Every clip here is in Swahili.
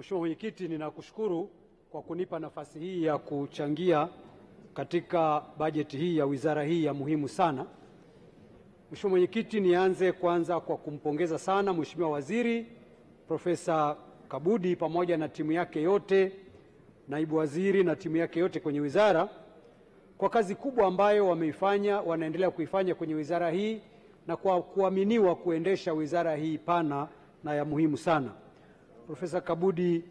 Mheshimiwa Mwenyekiti, ninakushukuru kwa kunipa nafasi hii ya kuchangia katika bajeti hii ya wizara hii ya muhimu sana. Mheshimiwa Mwenyekiti, nianze kwanza kwa kumpongeza sana Mheshimiwa Waziri Profesa Kabudi pamoja na timu yake yote, naibu waziri na timu yake yote kwenye wizara kwa kazi kubwa ambayo wameifanya, wanaendelea kuifanya kwenye wizara hii na kwa kuaminiwa kuendesha wizara hii pana na ya muhimu sana. Profesa Kabudi,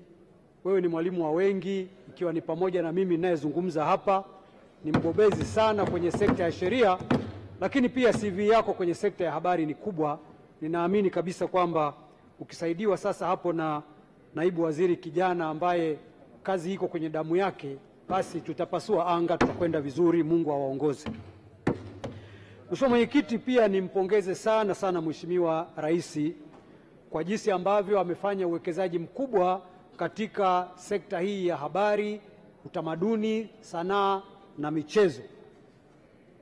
wewe ni mwalimu wa wengi, ikiwa ni pamoja na mimi ninayezungumza hapa. Ni mbobezi sana kwenye sekta ya sheria, lakini pia CV yako kwenye sekta ya habari ni kubwa. Ninaamini kabisa kwamba ukisaidiwa sasa hapo na naibu waziri kijana ambaye kazi iko kwenye damu yake, basi tutapasua anga, tutakwenda vizuri. Mungu awaongoze. Mheshimiwa Mwenyekiti, pia nimpongeze sana Mheshimiwa Rais kwa jinsi ambavyo amefanya uwekezaji mkubwa katika sekta hii ya habari, utamaduni, sanaa na michezo.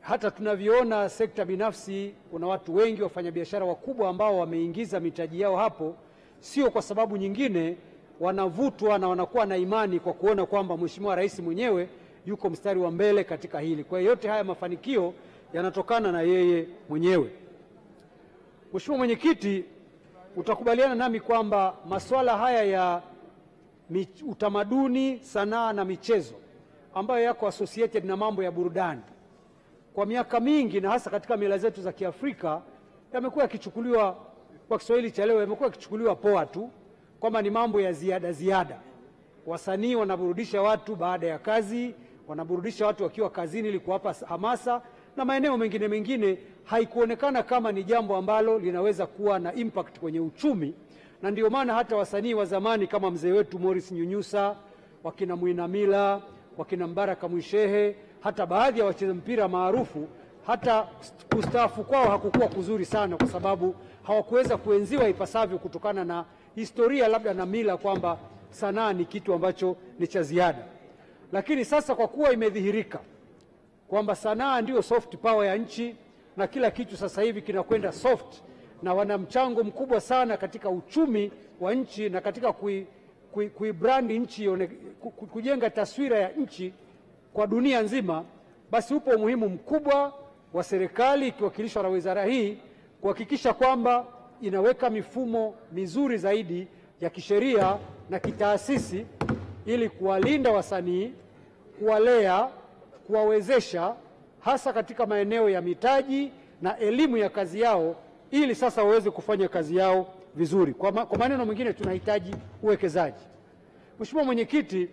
Hata tunavyoona sekta binafsi, kuna watu wengi, wafanyabiashara wakubwa ambao wameingiza mitaji yao hapo, sio kwa sababu nyingine, wanavutwa na wanakuwa na imani kwa kuona kwamba Mheshimiwa Rais mwenyewe yuko mstari wa mbele katika hili. Kwa hiyo yote haya mafanikio yanatokana na yeye mwenyewe. Mheshimiwa Mwenyekiti, utakubaliana nami kwamba masuala haya ya utamaduni, sanaa na michezo ambayo yako associated na mambo ya burudani kwa miaka mingi, na hasa katika mila zetu za Kiafrika, yamekuwa yakichukuliwa, kwa Kiswahili cha leo, yamekuwa yakichukuliwa poa tu, kwamba ni mambo ya ziada. Wasanii wanaburudisha watu baada ya kazi, wanaburudisha watu wakiwa kazini ili kuwapa hamasa, na maeneo mengine haikuonekana kama ni jambo ambalo linaweza kuwa na impact kwenye uchumi. Na ndio maana hata wasanii wa zamani kama mzee wetu Morris Nyunyusa, wakina Mwinamila, wakina Mbaraka Mwishehe, hata baadhi ya wacheza mpira maarufu, hata kustaafu kwao hakukuwa kuzuri sana, kwa sababu hawakuweza kuenziwa ipasavyo kutokana na historia labda na mila kwamba sanaa ni kitu ambacho ni cha ziada. Lakini sasa kwa kuwa imedhihirika kwamba sanaa ndio soft power ya nchi na kila kitu sasa hivi kinakwenda soft, na wana mchango mkubwa sana katika uchumi wa nchi na katika kuibrand nchi, kujenga taswira ya nchi kwa dunia nzima, basi upo umuhimu mkubwa wa serikali ikiwakilishwa na wizara hii kuhakikisha kwamba inaweka mifumo mizuri zaidi ya kisheria na kitaasisi ili kuwalinda wasanii, kuwalea, kuwawezesha hasa katika maeneo ya mitaji na elimu ya kazi yao, ili sasa waweze kufanya kazi yao vizuri. Kwa maneno mengine, tunahitaji uwekezaji. Mheshimiwa Mwenyekiti,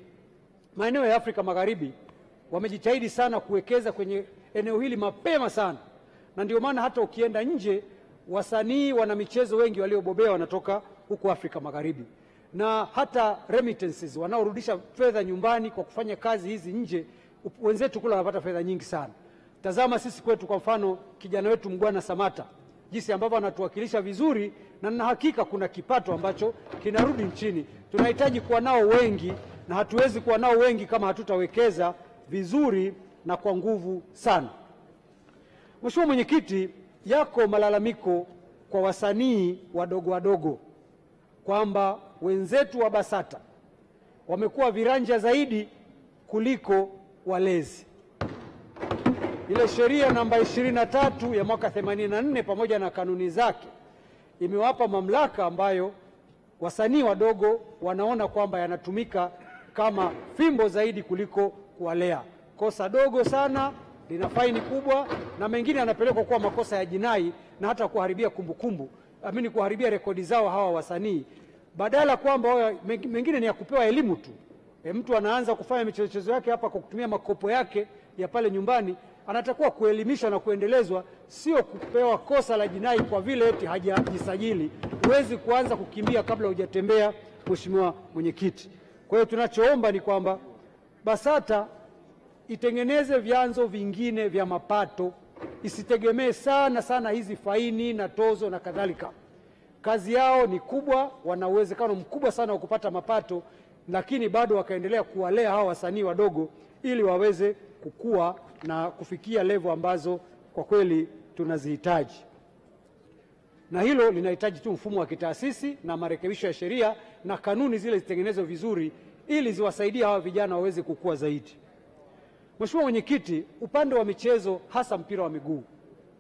maeneo ya Afrika Magharibi wamejitahidi sana kuwekeza kwenye eneo hili mapema sana, na ndio maana hata ukienda nje, wasanii wana michezo wengi waliobobea wanatoka huko Afrika Magharibi, na hata remittances, wanaorudisha fedha nyumbani kwa kufanya kazi hizi nje, wenzetu kule wanapata fedha nyingi sana. Tazama sisi kwetu, kwa mfano kijana wetu Mgwana Samata, jinsi ambavyo anatuwakilisha vizuri, na nina hakika kuna kipato ambacho kinarudi nchini. Tunahitaji kuwa nao wengi, na hatuwezi kuwa nao wengi kama hatutawekeza vizuri na kwa nguvu sana. Mheshimiwa Mwenyekiti, yako malalamiko kwa wasanii wadogo kwamba wenzetu wa BASATA wamekuwa viranja zaidi kuliko walezi. Ile sheria namba 23 ya mwaka 84 pamoja na kanuni zake imewapa mamlaka ambayo wasanii wadogo wanaona kwamba yanatumika kama fimbo zaidi kuliko kuwalea. Kosa dogo sana lina faini kubwa, na mengine yanapelekwa kuwa makosa ya jinai na hata kuharibia kuharibia rekodi zao hawa wasanii, badala kwamba mengine ni ya kupewa elimu tu. Mtu anaanza kufanya michezo yake hapa kwa kutumia makopo yake ya pale nyumbani, anatakiwa kuelimishwa na kuendelezwa, sio kupewa kosa la jinai kwa vile eti hajajisajili. Huwezi kuanza kukimbia kabla hujatembea, Mheshimiwa Mwenyekiti. Kwa hiyo tunachoomba ni kwamba BASATA itengeneze vyanzo vingine vya mapato, isitegemee sana hizi faini na tozo na kadhalika. Kazi yao ni kubwa, wana uwezekano mkubwa sana wa kupata mapato, lakini bado wakaendelea kuwalea hawa wasanii wadogo ili waweze kukua na kufikia level ambazo kwa kweli tunazihitaji. na hilo linahitaji tu mfumo wa kitaasisi na marekebisho ya sheria na kanuni zile zitengenezwe vizuri ili ziwasaidie hawa vijana waweze kukua zaidi. Mheshimiwa Mwenyekiti, upande wa michezo hasa mpira wa miguu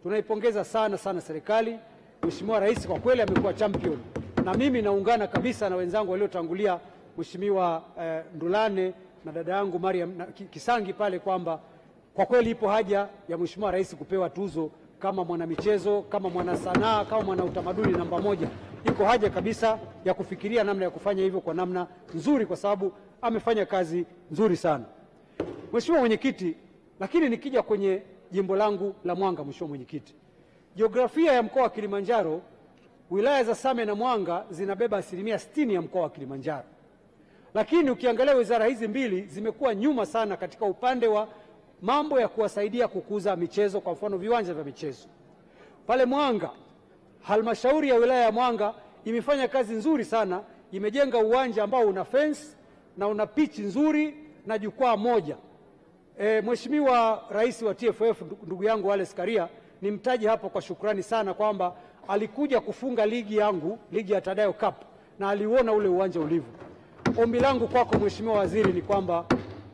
tunaipongeza sana serikali. Mheshimiwa Rais kwa kweli amekuwa champion, na mimi naungana kabisa na wenzangu waliotangulia, Mheshimiwa Ndulane na dada yangu Mariam Kisangi pale, kwamba kwa kweli ipo haja ya Mheshimiwa Rais kupewa tuzo kama mwanamichezo, kama mwanasanaa, kama mwanautamaduni namba moja. Iko haja kabisa ya kufikiria namna ya kufanya hivyo kwa namna nzuri, kwa sababu amefanya kazi nzuri sana. Mheshimiwa Mwenyekiti, lakini nikija kwenye jimbo langu la Mwanga, Mheshimiwa Mwenyekiti, jiografia ya mkoa wa Kilimanjaro, wilaya za Same na Mwanga zinabeba 60% ya mkoa wa Kilimanjaro. Lakini ukiangalia wizara hizi mbili zimekuwa nyuma sana katika upande wa mambo ya kuwasaidia kukuza michezo, kwa mfano viwanja vya michezo. Pale Mwanga, halmashauri ya wilaya ya Mwanga imefanya kazi nzuri sana, imejenga uwanja ambao una fence na una pitch nzuri na jukwaa moja. Mheshimiwa Rais wa TFF ndugu yangu Wallace Karia nimtaji hapo kwa shukrani sana kwamba alikuja kufunga ligi yangu, ligi ya Tadayo Cup, na aliuona ule uwanja ulivyo. Ombi langu kwako Mheshimiwa Waziri ni kwamba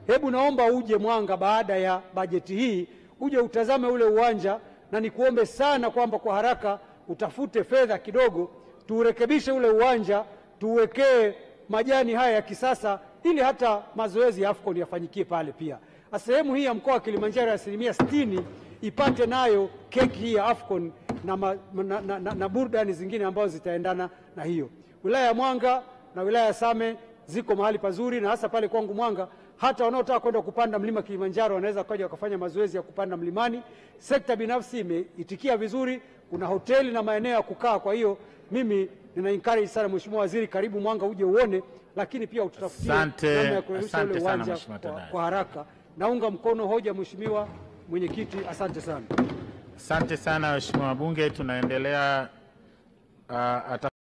hebu naomba uje Mwanga baada ya bajeti hii, uje utazame ule uwanja, na nikuombe sana kwamba kwa haraka utafute fedha kidogo tuurekebishe ule uwanja, tuwekee majani haya ya kisasa ili hata mazoezi ya AFCON yafanyikie pale pia. Sehemu hii ya mkoa wa Kilimanjaro ya 60% ipate nayo keki hii ya AFCON na burudani zingine ambazo zitaendana na hiyo. Wilaya ya Mwanga na wilaya ya Same ziko mahali pazuri, na hasa pale kwangu Mwanga hata wanaotaka kwenda kupanda mlima Kilimanjaro wanaweza kuja wakafanya mazoezi ya kupanda mlimani. Sekta binafsi imeitikia vizuri, kuna hoteli na maeneo ya kukaa. Kwa hiyo mimi nina encourage sana Mheshimiwa Waziri, karibu Mwanga uje uone, lakini pia ututafutie namna ya kurudisha ule uwanja kwa haraka. Naunga mkono hoja Mheshimiwa Mwenyekiti, asante sana. Asante sana Mheshimiwa Bunge, tunaendelea